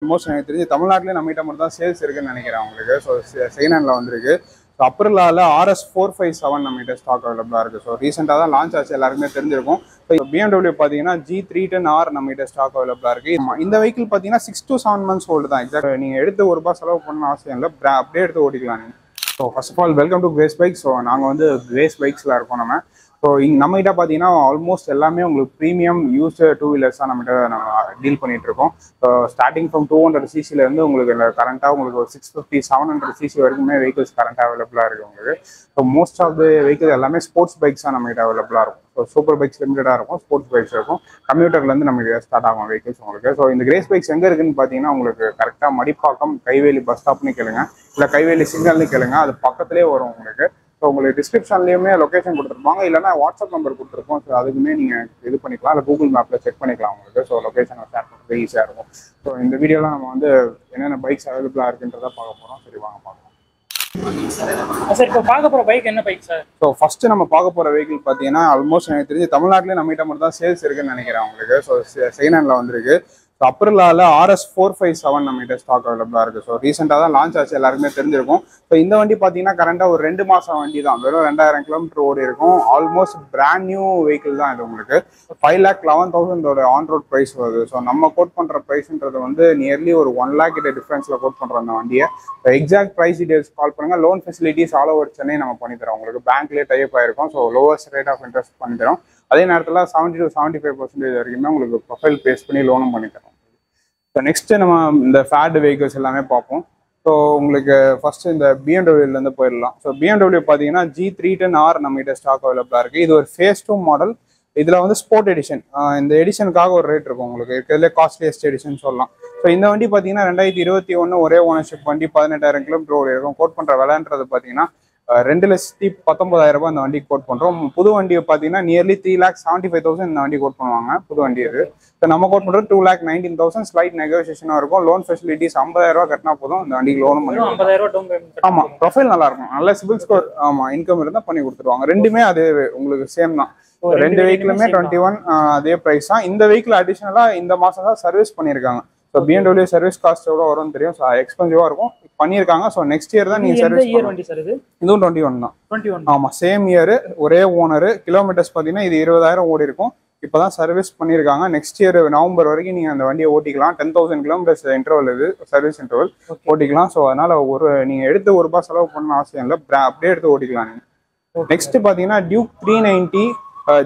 Almost எனக்கு தெரிஞ்சு தமிழ்நாட்டிலே நம்மகிட்ட மட்டும் தான் சேல்ஸ் இருக்குன்னு நினைக்கிறேன் உங்களுக்கு. ஸோ செகண்ட் ஹேண்டில் வந்திருக்கு. ஸோ அப்ரிலாவில் RS457 நம்மகிட்ட ஸ்டாக் அவைலபிளாக இருக்குது. ஸோ ரீசெண்டாக தான் லான்ச் ஆச்சு, எல்லாருக்குமே தெரிஞ்சிருக்கும். ஸோ BMW பார்த்தீங்கன்னா G310R நம்மகிட்ட ஸ்டாக் அவைலபிளாக இருக்குது. இந்த வெஹிக்கிள் பார்த்தீங்கன்னா 6 to 7 months ஓல்டு தான். எக்ஸாக்ட் நீங்கள் எடுத்து ₹1 செலவு பண்ணணும் அவசியம் இல்லை, அப்படியே எடுத்து ஓட்டிக்கலாம் நீங்கள். So first of all welcome to Grace bike. So நாங்கள் வந்து கிரேஸ் பைக்ஸில் இருக்கோம் நம்ம. ஸோ நம்மகிட்ட பார்த்தீங்கன்னா ஆல்மோஸ்ட் எல்லாமே உங்களுக்கு ப்ரீமியம் யூஸ்டு டூ வீலர்ஸ் தான் நம்மகிட்ட நம்ம டீல் பண்ணிட்டு இருக்கோம். ஸோ ஸ்டார்டிங் ஃப்ரம் 200cc உங்களுக்கு கரண்ட்டாக உங்களுக்கு ஒரு 650 700cc வரைக்குமே வெஹிக்கிள்ஸ் கரண்ட்டாக அவைலபிளாக இருக்குது உங்களுக்கு. So most of the vehicle எல்லாமே ஸ்போர்ட்ஸ் பைக்ஸ் தான் நம்மகிட்ட அவைலபிளாக இருக்கும். ஸோ சூப்பர் பைக்ஸ் லிமிட்டடாக இருக்கும், ஸ்போர்ட்ஸ் பைக்ஸ் இருக்கும், கம்ப்யூட்டர்லேருந்து நமக்கு ஸ்டார்ட் ஆகும் வெஹிக்கிள்ஸ் உங்களுக்கு. ஸோ இந்த கிரேஸ் பைக்ஸ் எங்கே இருக்குன்னு பார்த்தீங்கன்னா உங்களுக்கு கரெக்டாக மடிப்பாக்கம் கைவேலி பஸ் ஸ்டாப்னு கேளுங்க, இல்லை கைவேலி சிக்னல்னு கேளுங்க, அது பக்கத்துலேயே வரும் உங்களுக்கு. ஸோ உங்களுக்கு டிஸ்கிரிப்ஷன்லேயுமே லொக்கேஷன் கொடுத்துருப்பாங்க, இல்லைனா வாட்ஸ்அப் நம்பர் கொடுத்துருப்போம். ஸோ அதுக்குமே நீங்கள் இது பண்ணிக்கலாம், இல்லை கூகுள் மேப்பில் செக் பண்ணிக்கலாம் உங்களுக்கு. ஸோ லொக்கேஷனை ஷேர் பண்ணுறது ஈஸியாக இருக்கும். ஸோ இந்த வீடியோலாம் நம்ம வந்து என்னென்ன பைக்ஸ் அவைலபிளாக இருக்குன்றதை பார்க்க போகிறோம். சரி வாங்க பார்க்கலாம். சார் இப்போ பார்க்க போகிற பைக் என்ன பைக் சார்? ஸோ ஃபஸ்ட்டு நம்ம பார்க்க போகிற வெஹிக்கிள் பார்த்தீங்கன்னா ஆல்மோஸ்ட் எனக்கு தெரிஞ்சு தமிழ்நாட்டிலே நம்மகிட்ட மட்டும் தான் சேல்ஸ் இருக்குன்னு நினைக்கிறேன் உங்களுக்கு. ஸோ செகண்ட் ஹேண்டில் வந்திருக்கு. ஸோ அப்ரிலாவில் RS457 நம்மகிட்ட ஸ்டாக் அவைலபிளாக இருக்குது. ஸோ ரீசெண்டாக தான் லான்ச் ஆச்சு, எல்லாருக்குமே தெரிஞ்சிருக்கும். ஸோ இந்த வண்டி பார்த்தீங்கன்னா கரண்டாக ஒரு 2 மாதம் வண்டி தான், வெறும் 2000 கிலோமீட்டர் ஓடி இருக்கும். ஆல்மோஸ்ட் பிராண்ட் நியூ வெஹிக்கிள் தான் இது உங்களுக்கு. 5,11,000 ஆன் ரோட் ப்ரைஸ் வருது. ஸோ நம்ம கோட் பண்ணுற ப்ரைஸ்ன்றது வந்து நியர்லி ஒரு 1 lakh கிட்ட டிஃப்ரென்ஸில் கோட் பண்ணுறோம் அந்த வண்டியை. எக்ஸாக்ட் ப்ரைஸ் டீடைல்ஸ் கால் பண்ணுங்கள். Loan facilities all over Chennai நம்ம பண்ணித்தரோம் உங்களுக்கு. பேங்க்லேயே டைப் ஆயிருக்கும். So lowest rate of interest பண்ணித்தரோம். அதே நேரத்தில் 70 to 75% வரைக்குமே உங்களுக்கு ப்ரொஃபைல் பேஸ் பண்ணி லோனும் பண்ணித்தரோம். ஸோ நெக்ஸ்ட் நம்ம இந்த ஃபேட் வெஹிக்கிள்ஸ் எல்லாமே பார்ப்போம். ஸோ உங்களுக்கு ஃபர்ஸ்ட் இந்த BMWலேருந்து போயிடலாம். ஸோ BMW பார்த்தீங்கன்னா G310R நம்மகிட்ட ஸ்டாக் அவைலபிளாக இருக்குது. இது ஒரு ஃபேஸ் 2 மாடல். இதில் வந்து ஸ்போர்ட் எடிஷன், இந்த எடிஷனுக்காக ஒரு ரேட் இருக்கும் உங்களுக்கு, இருக்கிறதுலே காஸ்ட்லியஸ்ட் எடிஷன் சொல்லலாம். ஸோ இந்த வண்டி பார்த்தீங்கன்னா 2021 ஒரே ஓனர்ஷிப் வண்டி, 18,000 கிலோமீட்டர் ஓடி இருக்கும். கோட் பண்ணுற விலைன்றது பார்த்தீங்கன்னா 2,19,000 அந்த வண்டி கோட் பண்ணுறோம். புது வண்டியை பார்த்தீங்கன்னா நியர்லி 3,75,000 இந்த வண்டி கோட் பண்ணுவாங்க, புது வண்டி இது. இப்போ நம்ம கோட் பண்ணுறது 2,19,000. ஸ்லைட் நெகோசியேஷனாக இருக்கும். லோன் ஃபெசிலிட்டிஸ் 50,000 கட்டினா போதும், இந்த வண்டிக்கு லோனும் பண்ணி 50,000 டவுன் பேமெண்ட். ஆமாம், ப்ரொஃபைல் நல்லா இருக்கும், நல்ல சிபில் ஸ்கோர், ஆமாம் இன்கம் இருந்தால் பண்ணி கொடுத்துருவாங்க. ரெண்டுமே அது உங்களுக்கு சேம் தான். ரெண்டு வெஹிக்கிளுமே 21 அதே ப்ரைஸ் தான். இந்த வெஹிக்கிள் அடிஷனலாக இந்த மாதம் தான் சர்வீஸ் பண்ணியிருக்காங்க. ஸோ BMW சர்வீஸ் காஸ்ட் எவ்வளோ வரும்னு தெரியும். ஸோ எக்ஸ்பென்சிவாக இருக்கும், பண்ணியிருக்காங்க. ஸோ நெக்ஸ்ட் இயர் தான் நீங்கள் சர்வீஸ் வண்டி சார் இது? இதுவும் 21 தான். 21 ஆமாம், சேம் இயர், ஒரே ஓனரு. கிலோமீட்டர்ஸ் பார்த்தீங்கன்னா இது 20,000 ஓடி இருக்கும். இப்போ தான் சர்வீஸ் பண்ணியிருக்காங்க. நெக்ஸ்ட் இயர் நவம்பர் வரைக்கும் நீங்கள் அந்த வண்டியை ஓட்டிக்கலாம். 10,000 கிலோமீட்டர்ஸ் இன்டர்வல் இது, சர்வீஸ் இன்டர்வல் ஓட்டிக்கலாம். ஸோ அதனால் நீங்கள் எடுத்து ₹1 செலவு பண்ணணும் அவசியம் இல்லை, அப்படியே எடுத்து ஓட்டிக்கலாம் நீங்கள். நெக்ஸ்ட் பார்த்தீங்கன்னா டியூக் 390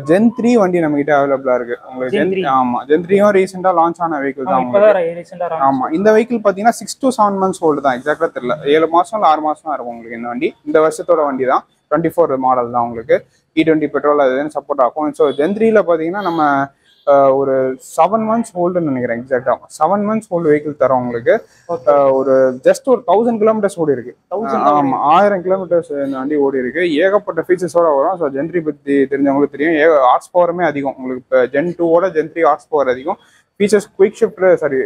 Gen 3 வண்டி நம்ம கிட்ட அவைலபிளா இருக்கு உங்களுக்கு. ஆமா, Gen 3யும் ரீசெண்டா லான்ச் ஆன வெஹிக்கிள் தான் உங்களுக்கு. ஆமா, இந்த வெஹிக்கிள் பாத்தீங்கன்னா 6 to 7 months ஓல்டு தான். எக்ஸாக்டா தெரியல, 7 மாசம் இல்ல 6 மாசம் தான் இருக்கும் உங்களுக்கு. இந்த வண்டி இந்த வருஷத்தோட வண்டி தான். 24 மாடல் தான் உங்களுக்கு. E20 பெட்ரோல் அதுன்னு சப்போர்ட் ஆகும். ஸோ Gen 3ல பாத்தீங்கன்னா நம்ம ஒரு 7 months ஓல்டுன்னு நினைக்கிறேன். எக்ஸாக்டா 7 months ஓல்டு வெஹிக்கிள் தரோம் உங்களுக்கு. ஒரு ஜஸ்ட் ஒரு 1000 கிலோமீட்டர்ஸ் ஓடி இருக்கு. ஆமா, 1000 கிலோமீட்டர்ஸ் இந்த வண்டி ஓடி இருக்கு. ஏகப்பட்ட ஃபீச்சர்ஸோட வரும். ஸோ Gen 3 பத்தி தெரிஞ்சவங்களுக்கு தெரியும், ஹார்ஸ் பவருமே அதிகம் உங்களுக்கு. இப்போ Gen 2ஓட Gen 3 ஹார்ஸ் பவர் அதிகம். Features quick shift, sorry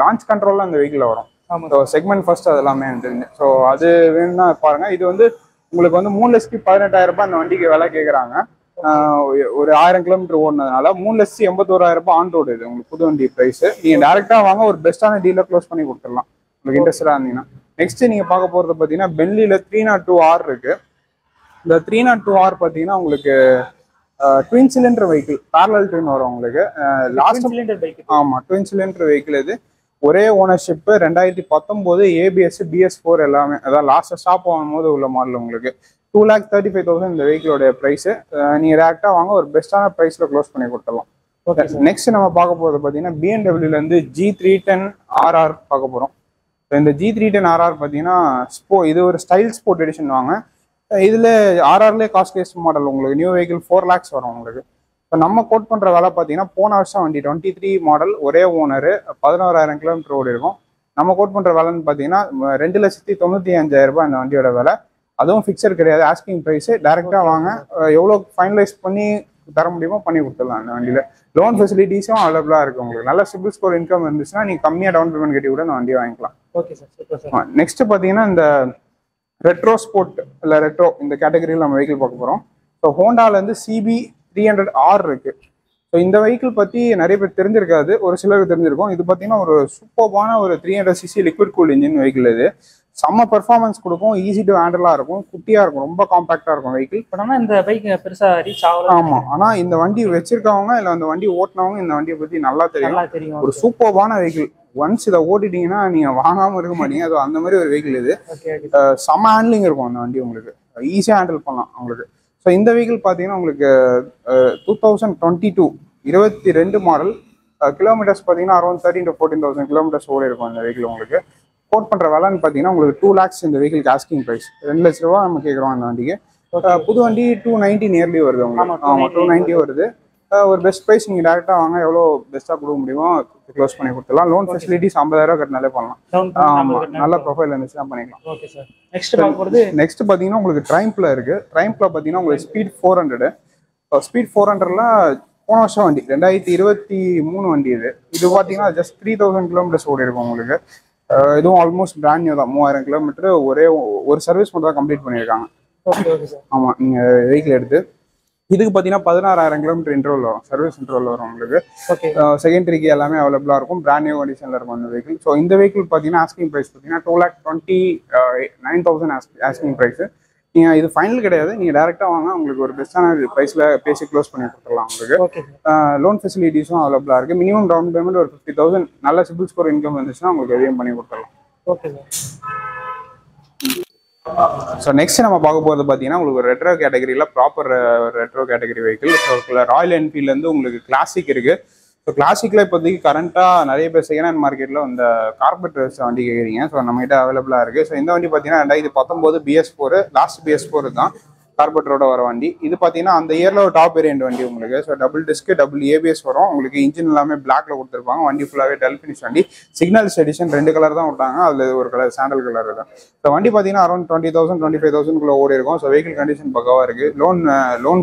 launch கண்ட்ரோல்லாம் அந்த வெஹிக்கிள் வரும். ஸோ செக்மெண்ட் ஃபர்ஸ்ட் அது எல்லாமே தெரிஞ்சு. ஸோ அது வேணும்னா பாருங்க. இது வந்து உங்களுக்கு வந்து 3,18,000 அந்த வண்டிக்கு விலை கேட்குறாங்க. ஒரு 1000 கிலோமீட்டர் ஓடினதுனால 3,81,000 ஆன் ரோடு இது உங்களுக்கு புது வண்டி பிரைஸ். நீங்க டேரக்டா வாங்க, ஒரு பெஸ்ட்டான டீலர் க்ளோஸ் பண்ணி கொடுத்துடலாம் உங்களுக்கு இன்ட்ரெஸ்டா இருந்தீங்கன்னா. நெக்ஸ்ட் நீங்க பார்க்க போறது பாத்தீங்கன்னா பென்லில 302R இருக்கு. இந்த 302R பாத்தீங்கன்னா உங்களுக்கு twin cylinder vehicle, parallel twin வரும் உங்களுக்கு. லாஸ்ட் ஆமா, ட்வின் சிலிண்டர் வெஹிக்கிள் இது. ஒரே ஓனர்ஷிப், 2019 ABS BS4 எல்லாமே. அதான் லாஸ்ட் ஸ்டாப் ஆகும்போது உள்ள மாடல் உங்களுக்கு. 2,35,000 இந்த வெஹிக்கிளோட ப்ரைஸ். நீங்கள் டேரெக்டாக வாங்க, ஒரு பெஸ்ட்டான ப்ரைஸில் க்ளோஸ் பண்ணி கொடுத்துடலாம். ஓகே, நெக்ஸ்ட் நம்ம பார்க்க போகிறது பார்த்தீங்கன்னா BMWலேருந்து G310RR பார்க்க போகிறோம். ஸோ இந்த G310RR பார்த்தீங்கன்னா இது ஒரு ஸ்டைல் ஸ்போர்ட் எடிஷன் வாங்க. இதில் RRலேயே காஸ்ட்லியஸ்ட் மாடல் உங்களுக்கு. நியூ வெஹிக்கிள் 4 lakhs வரும் உங்களுக்கு. இப்போ நம்ம கோட் பண்ணுற வேலை பார்த்தீங்கன்னா போன வருஷம் வண்டி 23 மாடல், ஒரே ஓனரு, 11,000 கிலோமீட்டர் ஓடி இருக்கும். நம்ம கோட் பண்ணுற வேலைன்னு பார்த்தீங்கன்னா 2,95,000 அந்த வண்டியோட விலை. அதுவும் ஃபிக்சர் கிடையாது, ஆஸ்கிங் ப்ரைஸ். டேரெக்டாக வாங்க, எவ்வளோ ஃபைனலைஸ் பண்ணி தர முடியுமோ பண்ணி கொடுத்துடலாம் அந்த வண்டியில். லோன் ஃபெசிலிட்டிஸும் அவைலபிளாக இருக்குது உங்களுக்கு. நல்ல சிபில் ஸ்கோர் இன்கம் இருந்துச்சுன்னா நீங்கள் கம்மியாக டவுன் பேமெண்ட் கட்டி கூட அந்த வண்டியை வாங்கிக்கலாம். Okay sir. நெக்ஸ்ட் பார்த்தீங்கன்னா இந்த ரெட்ரோ ஸ்போர்ட் இல்லை ரெட்ரோ இந்த கேட்டகரியில் நம்ம வெஹிக்கிள் பார்க்க போகிறோம். ஸோ ஹோண்டாலேருந்து CB300R இருக்கு. ஸோ இந்த வெஹிக்கிள் பற்றி நிறைய பேர் தெரிஞ்சிருக்காது, ஒரு சிலருக்கு தெரிஞ்சிருக்கும். இது பார்த்தீங்கன்னா ஒரு சூப்பர்பான ஒரு 300cc liquid cool engine vehicle. இது செம்ம பெர்ஃபார்மன்ஸ் கொடுக்கும், ஈஸி டு ஹேண்டிலாக இருக்கும், குட்டியாக இருக்கும், ரொம்ப காம்பாக்டாக இருக்கும் வெஹிக்கிள். பட் ஆனால் இந்த பைக் பெருசாக ரீச் ஆகல. ஆமாம், ஆனால் இந்த வண்டி வச்சிருக்கவங்க இல்லை அந்த வண்டி ஓட்டினவங்க இந்த வண்டியை பற்றி நல்லா தெரியும். ஒரு சூப்பர்பான வெஹிக்கிள். ஒன்ஸ் இதை ஓட்டிட்டீங்கன்னா நீங்கள் வாங்காமல் இருக்க மாட்டீங்க. அது அந்த மாதிரி ஒரு வெஹிக்கிள் இது. செம்ம ஹேண்ட்லிங் இருக்கும் அந்த வண்டி, உங்களுக்கு ஈஸியாக ஹேண்டில் பண்ணலாம் உங்களுக்கு. ஸோ இந்த வெஹிக்கிள் பார்த்தீங்கன்னா உங்களுக்கு 2022 22 மாடல். கிலோமீட்டர்ஸ் பார்த்தீங்கன்னா அரௌண்ட் 13,000 to 14,000 கிலோமீட்டர்ஸ் ஓடி இருக்கும் இந்த வெஹிக்கிள். உங்களுக்கு கோட் பண்ணுற விலைன்னு பார்த்தீங்கன்னா உங்களுக்கு 2 lakhs இந்த வெஹிக்கிள் ஆஸ்கிங் ப்ரைஸ். 2 லட்ச ரூபா நம்ம கேட்குறோம் அந்த வண்டிக்கு. புது வண்டி 290 நியர்லி வருது உங்களுக்கு. ஆமாம், 290 வருது. ஒரு பெஸ்ட் ப்ரைஸ். நீங்கள் டேரெக்டாக வாங்க, எவ்வளோ பெஸ்ட்டாக கொடுக்க முடியுமோ க்ளோஸ் பண்ணி கொடுத்துடலாம். லோன் ஃபெசிலிட்டிஸ் 50,000 கட்டினாலே பண்ணலாம். ஆமாம், நல்ல ப்ரொஃபைல் இருந்துச்சுன்னா பண்ணிக்கலாம். Okay sir. நெக்ஸ்ட் பார்த்தீங்கன்னா உங்களுக்கு ட்ரைம்ப்ல இருக்கு. ட்ரைம்ப்ல பார்த்தீங்கன்னா உங்களுக்கு ஸ்பீட் 400. ஸ்பீட் 400ல போன வருஷம் வண்டி 2023 வண்டி இது. இது பார்த்தீங்கன்னா ஜஸ்ட் 3,000 கிலோமீட்டர்ஸ் ஓடி இருக்கும் உங்களுக்கு. இதுவும் ஆல்மோஸ்ட் பிராண்ட் நியூ தான். 3000 கிலோமீட்டர் ஒரு சர்வீஸ் மட்டும் தான் கம்ப்ளீட் பண்ணியிருக்காங்க. ஆமாம், நீங்கள் வெஹிக்கிள் எடுத்து இதுக்கு பார்த்தீங்கன்னா 16,000 கிலோமீட்டர் இன்டர்வல் வரும், சர்வீஸ் இன்டர்வல் வரும் உங்களுக்கு. செகண்டரிக்கு எல்லாமே அவைலபிளாக இருக்கும், பிராண்ட் நியூ கண்டிஷனில் இருக்கும் இந்த வெஹிக்கிள். ஸோ இந்த வெஹிக்கிள் பார்த்தீங்கன்னா ஆஸ்கிங் ப்ரைஸ் பார்த்தீங்கன்னா 2,29,000 ஆஸ்கிங் ப்ரைஸ். நீங்கள் இது ஃபைனல் கிடையாது, நீங்கள் டேரெக்டாக வாங்க, உங்களுக்கு ஒரு பெஸ்ட்டான ப்ரைஸில் பேசி க்ளோஸ் பண்ணி கொடுத்துடலாம் உங்களுக்கு. லோன் ஃபெசிலிட்டிஸும் அவைலபிளாக இருக்குது. மினிமம் டவுன் பேமெண்ட் ஒரு 50,000, நல்ல சிபில் ஸ்கோர் இன்கம் வந்துச்சுன்னா உங்களுக்கு எதையும் பண்ணி கொடுத்துடலாம். Okay sir. ஸோ நெக்ஸ்ட் நம்ம பார்க்க போகிறது பார்த்தீங்கன்னா உங்களுக்கு ஒரு ரெட்ரோ கேட்டகரியில் proper retro category vehicle. So royal என்ஃபீல்ட்லேருந்து உங்களுக்கு கிளாசிக் இருக்குது. ஸோ கிளாசிக்கில் இப்போதைக்கு கரண்ட்டாக நிறைய பேர் செகண்ட் ஹேண்ட் மார்க்கெட்டில் இந்த கார்பெட் வண்டி கேட்குறீங்க. ஸோ நம்மகிட்ட அவைலபிளாக இருக்குது. ஸோ இந்த வண்டி பார்த்தீங்கன்னா 2019 BS4 லாஸ்ட் BS4 தான் கார்பெட்டரோட வர வண்டி. இது பார்த்தீங்கன்னா அந்த இயரில் ஒரு டாப் வேரியன்ட் வண்டி உங்களுக்கு. So double disc double ABS வரும் உங்களுக்கு. இன்ஜின் எல்லாமே பிளாக்ல கொடுத்துருப்பாங்க. வண்டி ஃபுல்லாகவே டெல் ஃபினிஷ் வண்டி. சிக்னல்ஸ் எடிஷன் 2 கலர் தான் விட்டாங்க, அதில் ஒரு கலர் சாண்டல் கலர் இருக்கும். ஸோ வண்டி பார்த்தீங்கன்னா அரௌண்ட் 20,000 25,000 ஓடி இருக்கும். ஸோ வெஹிக்கிள் கண்டிஷன் பக்காவாக இருக்குது. லோன்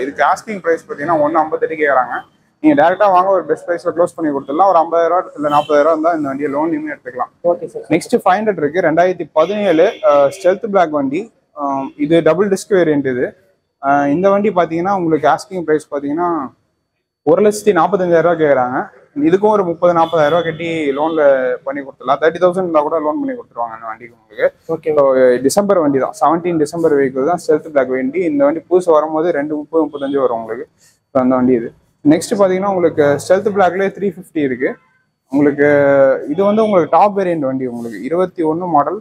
இதுக்கு ஆஸ்கிங் ப்ரைஸ் பார்த்தீங்கன்னா 1,58 கேட்குறாங்க. நீங்கள் டேரெக்டாக வாங்க, ஒரு பெஸ்ட் ப்ரைஸில் க்ளோஸ் பண்ணி கொடுத்துடலாம். ஒரு 50,000 இல்லை 40,000 இருந்தால் இந்த வண்டியை லோன் நீங்கள் எடுத்துக்கலாம். Okay sir. நெக்ஸ்ட் 500 இருக்குது. 2017 ஸ்டெல்த் பிளாக் வண்டி. இது டபுள் டிஸ்க் வேரியன்ட் இது. இந்த வண்டி பார்த்தீங்கன்னா உங்களுக்கு ஆஸ்கிங் ப்ரைஸ் பார்த்தீங்கன்னா 1,45,000 கேட்குறாங்க. இதுக்கும் ஒரு 30,000-40,000 கட்டி லோனில் பண்ணி கொடுத்துடலாம். 30,000 இருந்தால் கூட லோன் பண்ணி கொடுத்துருவாங்க அந்த வண்டிக்கு உங்களுக்கு. ஓகே. டிசம்பர் வண்டி தான், 17 டிசம்பர் வெஹிக்கிள் தான் ஸ்டெல்த் பிளாக் வண்டி. இந்த வண்டி புதுசு வரும்போது 2,30-35 வரும் உங்களுக்கு. ஸோ அந்த வண்டி இது. நெக்ஸ்ட் பார்த்தீங்கன்னா உங்களுக்கு ஸ்டெல்த் பிளாக்லேயே 350 இருக்குது உங்களுக்கு. இது வந்து உங்களுக்கு டாப் வேரியன்ட் வண்டி உங்களுக்கு. 21 மாடல்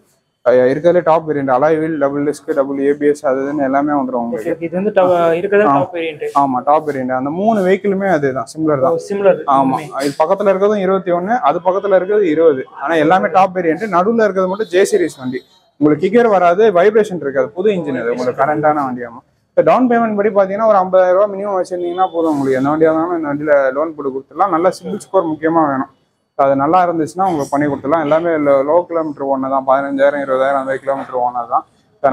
இருக்கிறதுல top variant. Alloy wheel, double disc, double ABS அதுன்னு எல்லாமே வந்துடும் உங்களுக்கு. இது வந்து இருக்கிறது டாப் வேரியன்ட். ஆமா, டாப் வேரியன்ட். அந்த 3 வெஹிக்கிளுமே அதுதான், சிமிலர் தான். சிமிலர். ஆமா, இது பக்கத்துல இருக்கிறதும் 21, அது பக்கத்துல இருக்கிறது 20. ஆனா எல்லாமே டாப் வேரியன்ட். நடுவில் இருக்கிறது மட்டும் J சீரிஸ் வண்டி. உங்களுக்கு கிக்கர் வராது, வைப்ரேஷன் இருக்காது, புது இன்ஜின் அது உங்களுக்கு, கரண்டான வண்டி. ஆமா. இப்போ டவுன் பேமெண்ட் படி பார்த்தீங்கன்னா ஒரு 50,000 மினிமம் வச்சிருந்தீங்கன்னா போதும் உங்களுக்கு. எந்த வண்டியாக இருந்தாலும் இந்த வண்டியில் லோன் போட்டு கொடுத்துடலாம். நல்ல சிபில் ஸ்கோர் முக்கியமாக வேணும். அது நல்லா இருந்துச்சுன்னா உங்களுக்கு பண்ணி கொடுத்துடலாம். எல்லாமே லோ கிலோமீட்டர் ஒன்று தான், 15,000 20,000 அந்த கிலோமீட்டர் ஓனர் தான்.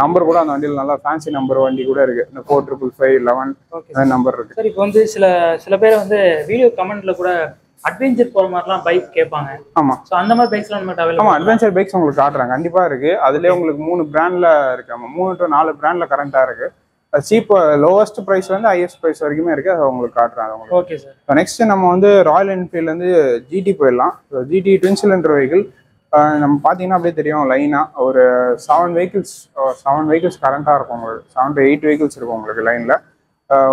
நம்பர் கூட அந்த வண்டியில் நல்லா ஃபேன்சி நம்பர் வண்டி கூட இருக்கு. இந்த 455 11 நம்பர் இருக்கு. சார் இப்போ வந்து சில பேர் வந்து வீடியோ கமெண்ட்ல கூட அட்வென்ச்சர் போற மாதிரிலாம் பைக் கேட்பாங்க. ஆமா, ஸோ அந்த மாதிரி பைக்ஸ்லாம் நம்ம அவைலபிள். ஆமா, அட்வென்ச்சர் பைக்ஸ் உங்களுக்கு காட்டுறாங்க, கண்டிப்பா இருக்கு. அதுலேயே உங்களுக்கு 3 பிராண்ட்ல இருக்கு. 3 to 4 பிராண்ட்ல கரண்டா இருக்கு. சீப் லோவஸ்ட் ப்ரைஸ் வந்து ஹையஸ்ட் ப்ரைஸ் வரைக்குமே இருக்கு. அதை உங்களுக்கு காட்டுறாங்க உங்களுக்கு. Okay sir. நெக்ஸ்ட் நம்ம வந்து ராயல் என்ஃபீல்ட்ல இருந்து GT போயிடலாம். GT twin cylinder vehicle. நம்ம பார்த்தீங்கன்னா அப்படியே தெரியும் லைனா ஒரு 7 வெஹிக்கிள்ஸ் கரண்டா இருக்கும் உங்களுக்கு. 7 to 8 வெஹிக்கிள்ஸ் இருக்கும் உங்களுக்கு லைன்ல.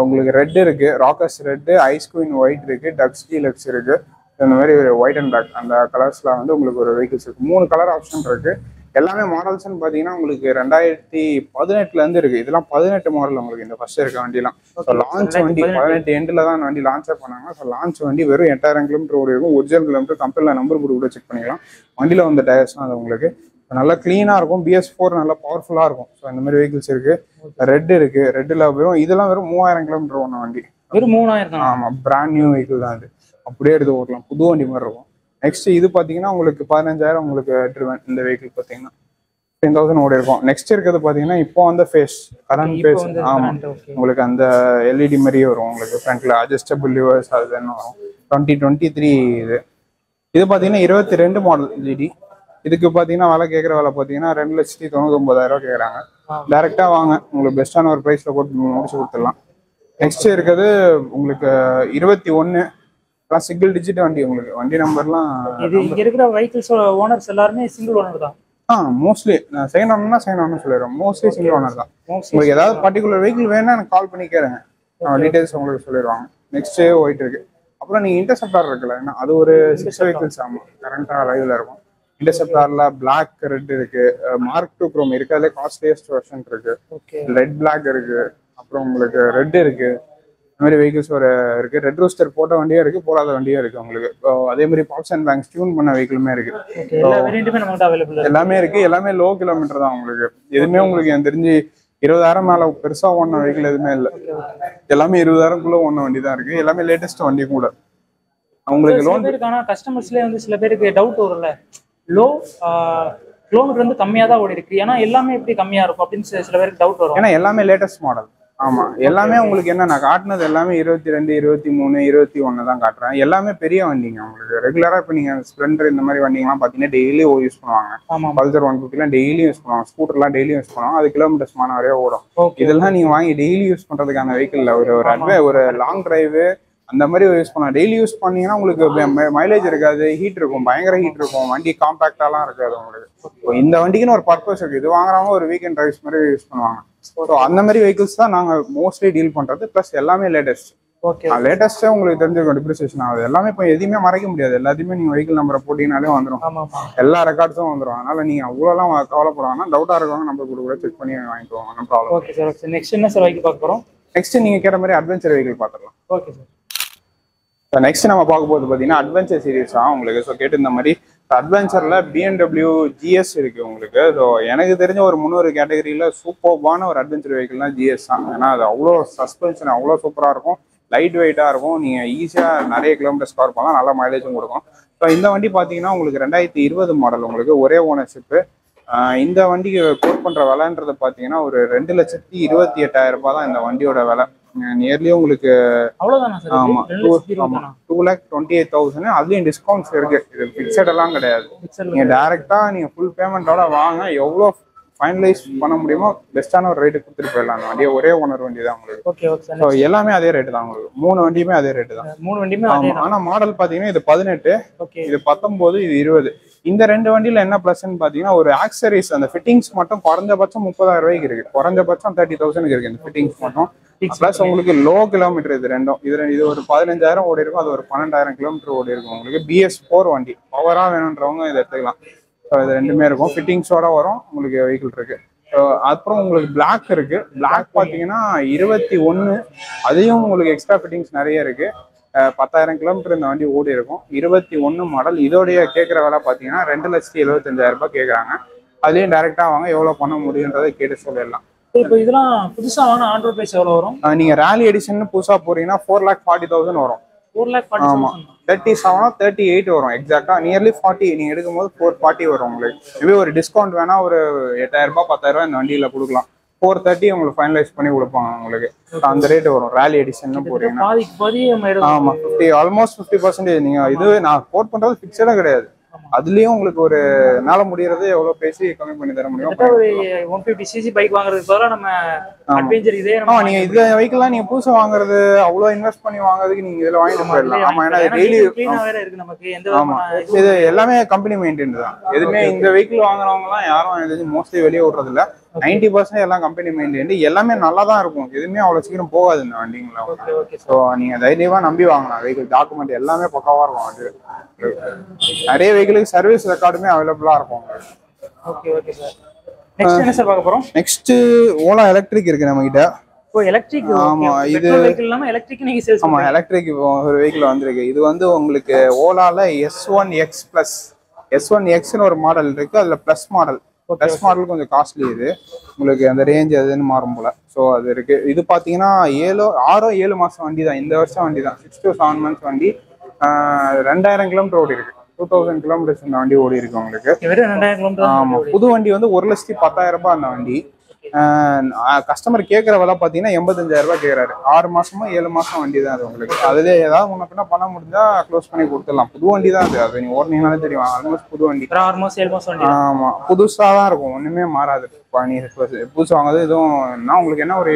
உங்களுக்கு ரெட் இருக்கு, rockers red, ice queen white இருக்கு, டக்ஸ் டீலக்ஸ் இருக்கு. இந்த மாதிரி ஒரு ஒயிட் அண்ட் பிளாக் அந்த கலர்ஸ்ல வந்து உங்களுக்கு ஒரு வெஹிக்கிள்ஸ் இருக்கு. 3 கலர் ஆப்ஷன் இருக்கு. எல்லாமே மாடல்ஸ்ன்னு பார்த்தீங்கன்னா உங்களுக்கு 2018 இருந்து இருக்கு. இதெல்லாம் 18 மாடல் உங்களுக்கு இந்த ஃபர்ஸ்ட் இருக்க வண்டிலாம். லான்ச் வண்டி 18 எண்டில் தான் வண்டி லான்ச்சே பண்ணாங்க. ஸோ லான்ச் வண்டி வெறும் 8,000 கிலோமீட்டர் ஓடி இருக்கும். ஒரிஜினல் கிலோமீட்டர் கம்பெனியில் நம்பர் போட்டு கூட செக் பண்ணிக்கலாம். வண்டியில் வந்த டயர்ஸ் தான் அது உங்களுக்கு. நல்லா கிளீனாக இருக்கும். BS4 நல்லா பவர்ஃபுல்லாக இருக்கும். ஸோ இந்த மாதிரி வெஹிக்கிள்ஸ் இருக்கு. ரெட் இருக்கு. ரெட்டில் வெறும் இதெல்லாம் வெறும் 3,000 கிலோமீட்டர் ஓன வண்டி. வெறும் 3,000? ஆமாம், பிராண்ட் நியூ வெஹிக்கிள் தான் அது. அப்படியே எடுத்து ஓட்டலாம், புது வண்டி மாதிரி இருக்கும். நெக்ஸ்ட் இது பார்த்தீங்கன்னா உங்களுக்கு 15,000 உங்களுக்கு ட்ரிவன். இந்த வெஹிக்கிள் பார்த்தீங்கன்னா 10,000 ஓடி இருக்கும். நெக்ஸ்ட் இருக்கிறது பார்த்தீங்கன்னா இப்போ வந்து கரண்ட் ஃபேஸ். ஆமாம், உங்களுக்கு அந்த LED மாதிரியே வரும் உங்களுக்கு. ஃப்ரண்ட்ல அட்ஜஸ்டபிள் லிவர்ஸ் அது என்ன வரும். 2023 இது பார்த்தீங்கன்னா 22 மாடல் GT. இதுக்கு பார்த்தீங்கன்னா விலை கேட்குற விலை பார்த்தீங்கன்னா 2,99,000 கேட்குறாங்க. டேரெக்டாக வாங்க, உங்களுக்கு பெஸ்ட்டான ஒரு ப்ரைஸில் போட்டு முடிச்சு கொடுத்துடலாம். நெக்ஸ்ட் இருக்கிறது உங்களுக்கு 21 சிங்கிள் டிஜிட் வண்டி. உங்களுக்கு வண்டி நம்பர்லாம் இது இங்க இருக்கிற வெஹிக்கிள்ஸ் ஓனர்ஸ் எல்லாருமே சிங்கிள் ஓனர் தான். மோஸ்ட்லி செகண்ட் ஓனர்னா செகண்ட் ஓனர் சொல்லிடுறோம். மோஸ்ட்லி சிங்கிள் ஓனர் தான். உங்களுக்கு ஏதாவது பர்டிகுலர் வெஹிக்கிள் வேணா எனக்கு கால் பண்ணி கேளுங்க, டீடைல்ஸ் உங்களுக்கு சொல்லிடுவாங்க. நெக்ஸ்ட் ஒயிட் இருக்கு. அப்புறம் நீங்க இன்டர்செப்டார் இருக்குல்ல, அது ஒரு 6 வெஹிக்கிள்ஸ். ஆமா, கரண்டா லைவ்ல இருக்கும். இன்டர்செப்டார்ல பிளாக் ரெட் இருக்கு, மார்க் 2 குரோம் இருக்கு, அதுல காஸ்ட்லியஸ்ட் வெர்ஷன் இருக்கு, ரெட் பிளாக் இருக்கு, அப்புறம் உங்களுக்கு ரெட் இருக்கு. இந்த மாதிரி வெஹிக்கிள்ஸ் ஒரு இருக்கு. ரெட் ரூஸ்டர் போட்ட வண்டியும் இருக்கு, போடாத வண்டியும் இருக்கு உங்களுக்கு. அதே மாதிரி பாப்ஸ் அண்ட் பேங்க்ஸ் டியூன் பண்ண வெஹிக்கிளுமே இருக்கு. எல்லாமே இருக்கு. எல்லாமே லோ கிலோமீட்டர் தான் உங்களுக்கு. எதுவுமே உங்களுக்கு எனக்கு தெரிஞ்சு 20,000 மேல பெருசா ஓடின வெஹிக்கிள் எதுவுமே இல்லை. எல்லாமே 20,000 ஓடின வண்டி தான் இருக்கு. எல்லாமே லேட்டஸ்ட் வண்டி கூட. உங்களுக்கு லோன் கஸ்டமர்ஸ்லயே வந்து சில பேருக்கு டவுட் வரும்ல, லோ கிலோமீட்டர் வந்து கம்மியா தான் ஓடி இருக்கு, ஏன்னா எல்லாமே எப்படி கம்மியா இருக்கும் அப்படின்னு சில பேருக்கு டவுட் வரும். ஏன்னா எல்லாமே லேட்டஸ்ட் மாடல். ஆமா, எல்லாமே உங்களுக்கு என்ன நான் காட்டினது எல்லாமே 22, 23, 21 தான் காட்டுறேன். எல்லாமே பெரிய வண்டிங்க. உங்களுக்கு ரெகுலரா இப்போ நீங்க ஸ்ப்ளெண்டர் இந்த மாதிரி வண்டிங்கலாம் பாத்தீங்கன்னா டெய்லி யூஸ் பண்ணுவாங்க. பல்சர் 150 டெய்லி யூஸ் பண்ணுவாங்க. ஸ்கூட்டர்லாம் டெய்லி யூஸ் பண்ணுவாங்க. அது கிலோமீட்டர்ஸ் வரைய ஓடும். இதெல்லாம் நீங்க வாங்கி டெய்லி யூஸ் பண்றதுக்கான வெஹிக்கிள் ஒரு லாங் டிரைவ் அந்த மாதிரி யூஸ் பண்ணலாம். டெய்லி யூஸ் பண்ணீங்கன்னா உங்களுக்கு மைலேஜ் இருக்காது, ஹீட் இருக்கும், பயங்கர ஹீட் இருக்கும், வண்டி காம்பாக்டாலாம் இருக்காது உங்களுக்கு. இந்த வண்டிக்குன்னு ஒரு பர்பஸ் இருக்கு. இது வாங்குறவங்க ஒரு வீக்கெண்ட் டிரைவ்ஸ் மாதிரி யூஸ் பண்ணுவாங்க. ஸோ அந்த மாதிரி வெஹிக்கிள்ஸ் தான் நாங்க மோஸ்ட்லி டீல் பண்றது. பிளஸ் எல்லாமே லேட்டஸ்ட். லேட்டஸ்டா உங்களுக்கு தெரிஞ்சிருக்கும், டிப்ரிசியேஷன் ஆகுது. எல்லாமே இப்போ எதுவுமே மறைக்க முடியாது. எல்லாத்தையுமே நீங்க வெஹிக்கிள் நம்பரை போட்டீங்கனாலே வந்துடும். எல்லா ரெக்கார்ட்ஸும் வந்துடும். அதனால நீங்க அவ்வளோலாம் கவலைப்படுவாங்கன்னா டவுட்டா இருக்கவங்க நம்பர் கூட செக் பண்ணி வாங்கிக்குவாங்க. ப்ராப்ளம். Okay sir. நெக்ஸ்ட் என்ன சார் வெஹிக்கிள் பார்க்க போறோம்? நெக்ஸ்ட் நீங்க கேட்ட மாதிரி அட்வென்ச்சர் வெஹிக்கிள் பார்த்துடலாம். Okay sir. நெக்ஸ்ட் நம்ம பார்க்க போது பார்த்தீங்கன்னா அட்வென்ச்சர் சீரீஸ் தான் உங்களுக்கு. ஸோ கேட்டு இந்த மாதிரி அட்வென்ச்சர்ல BMW GS இருக்கு உங்களுக்கு. ஸோ எனக்கு தெரிஞ்ச ஒரு 300 கேட்டகரியில சூப்பர்பான ஒரு அட்வென்ச்சர் வெஹிக்கிள்னா GS தான். ஏன்னா அது அவ்வளோ சஸ்பென்ஷன் அவ்வளோ சூப்பராக இருக்கும், லைட் வெயிட்டாக இருக்கும், நீங்க ஈஸியாக நிறைய கிலோமீட்டர்ஸ் கவர் பண்ணலாம், நல்ல மைலேஜும் கொடுக்கும். ஸோ இந்த வண்டி பார்த்தீங்கன்னா உங்களுக்கு 2020 மாடல், உங்களுக்கு ஒரே ஓனர்ஷிப்பு. இந்த வண்டிக்கு கோட் பண்ற விலைன்றது பார்த்தீங்கன்னா ஒரு 2,28,000 ரூபாய் தான் இந்த வண்டியோட விலை. நியர்லி உங்களுக்கு ஆமா 2,28,000. அதுலயும் டிஸ்கவுண்ட்ஸ் இருக்கு. இது பிக்சட் எல்லாம் கிடையாது. நீங்க டைரக்டா நீங்க ஃபுல் பேமெண்டோட வாங்க, எவ்வளவு ஃபைனலைஸ் பண்ண முடியுமோ பெஸ்டான ஒரு ரேட்டு கொடுத்துட்டு போயிடலாம். அந்த வண்டியை ஒரே ஓனர் வண்டி தான் உங்களுக்கு. எல்லாமே அதே ரேட்டு தான் உங்களுக்கு. 3 வண்டியுமே அதே ரேட்டு தான். 3 வண்டியுமே. ஆனா மாடல் பாத்தீங்கன்னா இது 18, இது 19, இது 20. இந்த 2 வண்டியில என்ன பிளஸ்ன்னு பாத்தீங்கன்னா ஒரு ஆக்சரிஸ் அந்த ஃபிட்டிங்ஸ் மட்டும் குறைஞ்சபட்சம் 30,000 ரூபாய்க்கு இருக்கு. குறைஞ்சபட்சம் 30,000 இருக்கு இந்த ஃபிட்டிங்ஸ் மட்டும். பிளஸ் உங்களுக்கு லோ கிலோமீட்டர் இது ரெண்டும். இது ஒரு 15,000 ஓடி இருக்கும், அது ஒரு 12,000 கிலோமீட்டர் ஓடி இருக்கும் உங்களுக்கு. BS4 வண்டி பவரா வேணுன்றவங்க இதை எடுத்துக்கலாம். இது ரெண்டுமே இருக்கும், ஃபிட்டிங்ஸோட வரும் உங்களுக்கு வெஹிக்கிள் இருக்கு. அப்புறம் உங்களுக்கு பிளாக் இருக்கு. பிளாக் பாத்தீங்கன்னா 21, அதையும் உங்களுக்கு எக்ஸ்ட்ரா ஃபிட்டிங்ஸ் நிறைய இருக்கு. 10,000 கிலோமீட்டர் இந்த வண்டி ஓடி இருக்கும். 21 மாடல். இதோடைய கேட்குற விலை பார்த்தீங்கன்னா 2,75,000 ரூபாய் கேட்குறாங்க. அதுலேயும் டைரெக்டா வாங்க எவ்வளோ பண்ண முடியுன்றதை கேட்டு சொல்லிடலாம். இப்போ இதெல்லாம் புதுசா வாங்க ஆன் ரோட் பிரைஸ் எவ்வளவு வரும்? நீங்க ராலி எடிஷன் புதுசா போறீங்கன்னா 4,40,000 வரும். 4,40,000. ஆமா, 37 38 வரும் எக்ஸாக்டா. நியர்லி 40 நீங்க எடுக்கும்போது 440 வரும் உங்களுக்கு. மேபி ஒரு டிஸ்கவுண்ட் வேணா ஒரு 8,000 ரூபாய் 10,000 ரூபாய் இந்த வண்டியில கொடுக்கலாம். 430 உங்களுக்கு ஃபைனலைஸ் பண்ணி கொடுப்பாங்க உங்களுக்கு. அந்த ரேட் வரும் ராலி எடிஷன் போறீங்கன்னா. ஆமா, ஆல்மோஸ்ட் 50%. நீங்க இது நான் கோட் பண்றது பிக்சடா கிடையாது. அதுலயும் உங்களுக்கு ஒரு நாள முடியறது எவ்வளவு பேசி கம்மி பண்ணி தர முடியும். 150cc பைக் வாங்குறதுக்கு பதிலா நம்ம அட்வென்ச்சர் இதே நீங்க இந்த வெஹிக்கிள்லாம் நீங்க புதுசா வாங்குறது அவ்வளவு இன்வெஸ்ட் பண்ணி வாங்குறதுக்கு நீங்க இதுல வாங்கிட்டு போயிடலாம். ஆமா, ஏன்னா டெய்லி ஆமா இது எல்லாமே கம்பெனி மெயின்டைன் தான். எதுவுமே இந்த வெஹிக்கிள் வாங்குறவங்க எல்லாம் யாரும் மோஸ்ட்லி வெளியே விடுறது இல்ல. 90% எல்லாம் கம்பெனி மெயின்டைன். எல்லாமே நல்லா தான் இருக்கும், எதுவுமே அவ்வளவு சீக்கிரம் போகாது இந்த வண்டிங்களா. ஸோ நீங்க தைரியமா நம்பி வாங்கலாம். வெஹிக்கிள் டாக்குமெண்ட் எல்லாமே பக்காவா இருக்கும். அது நிறைய வெஹிக்கிளுக்கு சர்வீஸ் ரெக்கார்டுமே அவைலபிளா இருக்கும். Okay okay sir. நெக்ஸ்ட் என்ன சார் பார்க்க போறோம்? நெக்ஸ்ட் ஓலா எலக்ட்ரிக் இருக்கு நம்ம கிட்ட. ஓ எலக்ட்ரிக். ஆமா, இது வெஹிக்கிள் இல்லாம எலக்ட்ரிக் நீங்க சேல்ஸ் ஆமா எலக்ட்ரிக் ஒரு வெஹிக்கிள் வந்திருக்கு. இது உங்களுக்கு ஓலால S1X Plus S1X னு ஒரு மாடல் இருக்கு. அதுல பிளஸ் மாடல் மாடல் கொஞ்சம் காஸ்ட்லி. இது உங்களுக்கு அந்த ரேஞ்ச் அதுன்னு மாறும் போல. ஸோ அது இருக்கு. இது பாத்தீங்கன்னா 6-7 மாசம் வண்டி தான். இந்த வருஷம் வண்டி தான். 6 to 7 months வண்டி. 2,000 கிலோமீட்டர் ஓடி இருக்கு. 2,000 கிலோமீட்டர்ஸ் இந்த வண்டி ஓடி இருக்கு உங்களுக்கு. ஆமா, புது வண்டி 1,10,000 ரூபாய் அந்த வண்டி. கஸ்டமர் கேட்குற விலை பார்த்தீங்கன்னா 85,000 ரூபாய் கேட்குறாரு. 6 மாசமா 7 மாசம் வண்டி தான் அது உங்களுக்கு. அதுல ஏதாவது முன்ன பின்ன பண்ண முடிஞ்சா க்ளோஸ் பண்ணி கொடுத்துடலாம். புது வண்டி தான் அது. அது நீ ஓடுனீங்கனாலே தெரியும். ஆல்மோஸ்ட் புது வண்டி. 6 மாசம் 7 மாசம் வண்டி. ஆமா, புதுசா தான் இருக்கும், ஒண்ணுமே மாறாது. நீ புதுசு வாங்குறது எதுவும் உங்களுக்கு என்ன ஒரு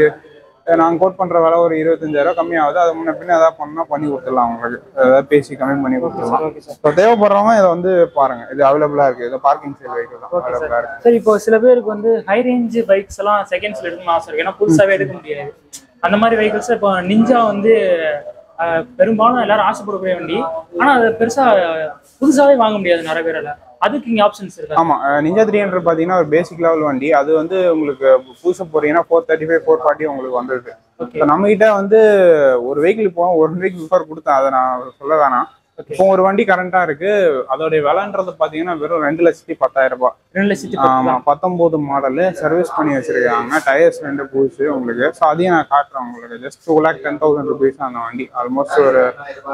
நாங்கள் கோட் பண்ணுற விலை ஒரு 25,000 கம்மியாகுது. அது முன்ன பின்ன ஏதாவது பண்ணால் பண்ணி கொடுத்துடலாம் உங்களுக்கு, ஏதாவது பேசி கம்மி பண்ணி கொடுத்துடலாம். ஸோ தேவைப்படுறவங்க இதை வந்து பாருங்க, இது அவைலபிளாக இருக்குது. இது பார்க்கிங் சேல் வெஹிக்கிள் தான் அவைலபிளாக இருக்குது. சரி, இப்போ சில பேருக்கு வந்து ஹை ரேஞ்ச் பைக்ஸ் எல்லாம் செகண்ட்ஸ்ல எடுக்கணும்னு ஆசை இருக்கு, ஏன்னா புதுசாகவே எடுக்க முடியாது. அந்த மாதிரி வெஹிக்கிள்ஸ் இப்போ நிஞ்சா வந்து பெரும்பாலும் எல்லாரும் ஆசைப்படக்கூடிய வண்டி, ஆனா அது பெருசா புதுசாவே வாங்க முடியாது நிறைய பேரால. அதுக்கு இங்க ஆப்ஷன்ஸ் இருக்கு. ஆமா, நிஞ்சா 300 பாத்தீங்கன்னா ஒரு பேசிக் லெவல் வண்டி. அது வந்து உங்களுக்கு புதுசா போறீங்கன்னா 435 440 உங்களுக்கு வந்துருக்கு. நம்ம கிட்ட வந்து ஒரு வெஹிக்கிள் இப்போ ஒரு வீக் பிஃபோர் கொடுத்தேன், அதை நான் சொல்ல வேணாம். இப்போ ஒரு வண்டி கரண்டா இருக்கு, அதோடைய விலைன்றது பாத்தீங்கன்னா வெறும் 2,10,000 ரூபாய். 2,10,000. ஆமா, 19 மாடலு, சர்வீஸ் பண்ணி வச்சிருக்காங்க, டயர்ஸ் 2 புதுசு உங்களுக்கு. ஸோ அதையும் நான் காட்டுறேன் உங்களுக்கு. ஜஸ்ட் 2,10,000 rupees அந்த வண்டி. ஆல்மோஸ்ட் ஒரு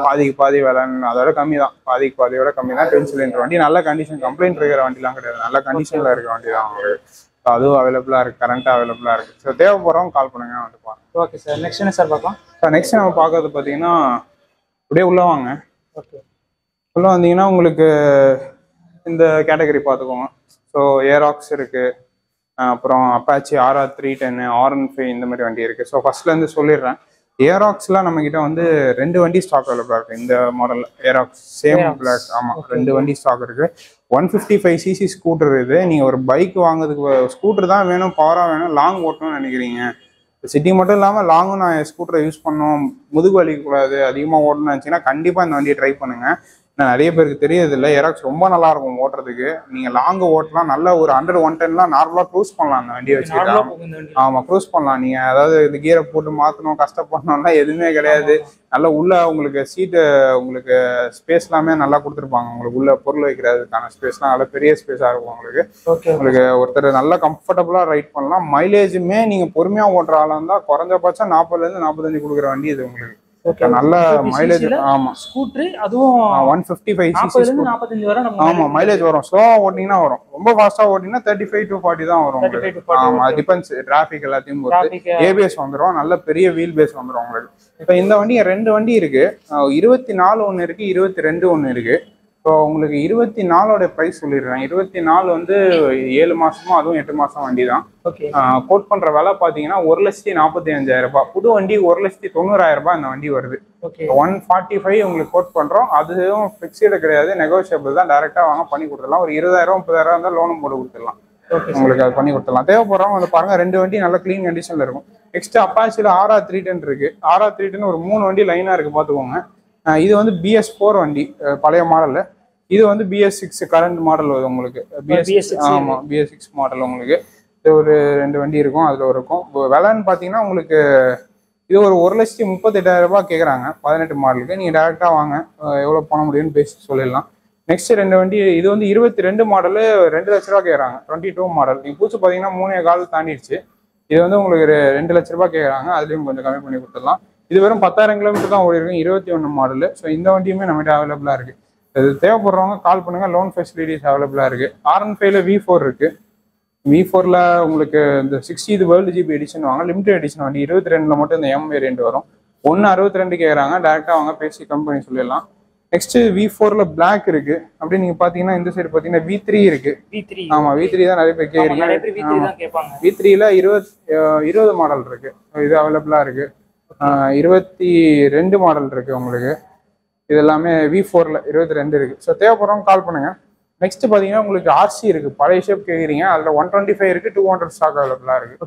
பாதிக்கு பாதி விலை, அதோட கம்மி தான், பாதிக்கு பாதியோட கம்மி தான். 10 சிலிண்டர் வண்டி, நல்ல கண்டிஷன், கம்ப்ளைண்ட் இருக்கிற வண்டிலாம் கிடையாது, நல்ல கண்டிஷன்ல இருக்கிற வண்டி தான் உங்களுக்கு. ஸோ அதுவும் அவைலபிளா இருக்கு, கரண்ட் அவைலபிளா இருக்கு. ஸோ தேவைப்படுறவங்க கால் பண்ணுங்க, வந்து பாருங்க. ஓகே சார், நெக்ஸ்ட் என்ன சார் பார்க்கலாம்? சார் நெக்ஸ்ட் நம்ம பார்க்கறது பார்த்தீங்கன்னா, அப்படியே உள்ள வாங்க. ஓகே, உள்ள வந்தீங்கன்னா உங்களுக்கு இந்த கேட்டகரி பார்த்துக்கோங்க. ஸோ ஏராக்ஸ் இருக்கு, அப்புறம் அப்பாச்சி RR 310, R15 இந்த மாதிரி வண்டி இருக்கு. ஸோ ஃபர்ஸ்ட்லேருந்து சொல்லிடுறேன். ஏராக்ஸ்லாம் நம்ம கிட்ட வந்து 2 வண்டி ஸ்டாக் அவைலபிளா இருக்கு. இந்த மாடல் ஏராக்ஸ் சேம் பிளாக். ஆமா, 2 வண்டி ஸ்டாக் இருக்கு. 155cc ஸ்கூட்டர் இது. நீங்க ஒரு பைக் வாங்குறதுக்கு ஸ்கூட்டர் தான் வேணும், பவரா வேணும், லாங் ஓட்டணும்னு நினைக்கிறீங்க, சிட்டி மட்டும் இல்லாமல் லாங்கும் நான் ஸ்கூட்டரை யூஸ் பண்ணோம், முதுகு வலிக்கூடாது, அதிகமாக ஓடணும்னு நினச்சிங்கன்னா கண்டிப்பாக இந்த வண்டியை ட்ரை பண்ணுங்க. நிறைய பேருக்கு தெரியாது இல்லை, ஏராக்ஸ் ரொம்ப நல்லா இருக்கும் ஓட்டுறதுக்கு. நீங்கள் லாங்கு ஓட்டலாம், நல்ல ஒரு 100 110 நார்மலாக க்ரூஸ் பண்ணலாம் அந்த வண்டியை வச்சுக்கிட்டு. ஆமாம், க்ரூஸ் பண்ணலாம். நீங்கள் அதாவது இந்த கியரை போட்டு மாற்றணும், கஷ்டப்படணும்னா எதுவுமே கிடையாது. நல்ல உள்ள உங்களுக்கு சீட்டு, உங்களுக்கு ஸ்பேஸ் எல்லாமே நல்லா கொடுத்துருப்பாங்க. உங்களுக்கு உள்ள பொருள் வைக்கிறதுக்கான ஸ்பேஸ்லாம் நல்ல பெரிய ஸ்பேஸாக இருக்கும் உங்களுக்கு. உங்களுக்கு ஒருத்தர் நல்லா கம்ஃபர்டபுளாக ரைட் பண்ணலாம். மைலேஜுமே நீங்கள் பொறுமையாக ஓட்டுற ஆளாக இருந்தால் குறைஞ்சபட்சம் 40லேருந்து 45 கொடுக்குற வண்டி இது உங்களுக்கு. நல்ல மைலேஜ். ஆமா, ஸ்கூட்டர் அதுவும் 155cc 45 வரை நம்ம. ஆமா, மைலேஜ் வரும். ஸ்லோவா ஓட்டிங்கன்னா வரும், ரொம்ப ஃபாஸ்டா ஓட்டிங்கன்னா 35 to 40 தான் வரும். ஆமா, டிபெண்ட்ஸ், டிராஃபிக் எல்லாத்தையும் பொறுத்து. ABS வந்துடும், நல்ல பெரிய வீல் பேஸ் வந்துடும் உங்களுக்கு. இப்போ இந்த வண்டி 2 வண்டி இருக்கு, 24 ஒன்று இருக்கு, 22 ஒன்று இருக்கு. ஸோ உங்களுக்கு 24ஓட ப்ரைஸ் சொல்லிடுறேன். 24 வந்து 7 மாசமும் அதுவும் 8 மாசம் வண்டி தான். கோட் பண்ற விலை பாத்தீங்கன்னா 1,45,000 ரூபாய். புது வண்டி 1,90,000 ரூபாய் இந்த வண்டி வருது. 145 உங்களுக்கு கோட் பண்றோம். அதுவும் பிக்ஸ்டு கிடையாது, நெகோசியபிள் தான். டைரக்டா வாங்க பண்ணி கொடுத்துடலாம். ஒரு 20,000 30,000 இருந்தால் லோனும் போட்டு கொடுத்துடலாம். உங்களுக்கு அது பண்ணி கொடுத்துடலாம். தேவைப்படுறவங்க வந்து பாருங்க, 2 வண்டி நல்ல கிளீன் கண்டிஷன்ல இருக்கும். நெக்ஸ்ட் அப்பாச்சில RR 310 இருக்கு. RR 310 ஒரு 3 வண்டி லைனா இருக்கு பாத்துக்கோங்க. இது வந்து BS4 வண்டி, பழைய மாடல். இது வந்து BS6 கரண்ட் மாடல் வருது உங்களுக்கு. ஆமா, BS6 மாடல் உங்களுக்கு. இது ஒரு 2 வண்டி இருக்கும், அதுல இருக்கும். விலைன்னு பாத்தீங்கன்னா உங்களுக்கு இது ஒரு 1,38,000 ரூபாய் கேட்குறாங்க 18 மாடலுக்கு. நீங்கள் டேரெக்டாக வாங்க, எவ்வளோ பண்ண முடியும்னு பேசி சொல்லிடலாம். நெக்ஸ்ட் 2 வண்டி, இது வந்து 22 மாடலு 2 லட்ச ரூபா கேட்குறாங்க. 22 மாடல். நீங்கள் பூச்சி பார்த்தீங்கன்னா 3.25 தாண்டிடுச்சு. இது வந்து உங்களுக்கு 2 லட்ச ரூபா கேட்குறாங்க, அதுலேயும் கொஞ்சம் கம்மி பண்ணி கொடுத்துடலாம். இது வெறும் 10,000 கிலோமீட்டர் தான் ஓடி இருக்கும், 21 மாடலு. ஸோ இந்த வண்டியுமே நம்மகிட்ட அவைலபிளாக இருக்குது. இது தேவைப்படுறவங்க கால் பண்ணுங்கள், லோன் ஃபெசிலிட்டிஸ் அவைலபிளாக இருக்குது. R15 V4 இருக்குது. V4ல உங்களுக்கு இந்த 60 வேர்ல்டு ஜிபி எடிஷன் வாங்க, லிமிடெட் எடிஷன் வண்டி. 22ல மட்டும் இந்த M வேரியன்ட் வரும். 162 கேட்குறாங்க, டேரெக்டாக வாங்க பேசி கம்பெனி சொல்லிடலாம். நெக்ஸ்ட் V4ல பிளாக் இருக்கு. அப்படி நீங்க பாத்தீங்கன்னா இந்த சைடு பாத்தீங்கன்னா V3 இருக்கு. ஆமா, V3 தான் நிறைய பேர் கேக்குறீங்க. V3ல 20 மாடல் இருக்கு, இது அவைலபிளா இருக்கு. 22 மாடல் இருக்கு உங்களுக்கு. இது எல்லாமே V4ல 22 இருக்கு. ஸோ தேவைப்படுறவங்க கால் பண்ணுங்க. நெக்ஸ்ட் பாத்தீங்கன்னா உங்களுக்கு RC இருக்கு, பழைய ஷேப் கேக்குறீங்க. அதுல 125 இருக்கு, 200 ஸ்டாக் அவைலபிளா இருக்கு.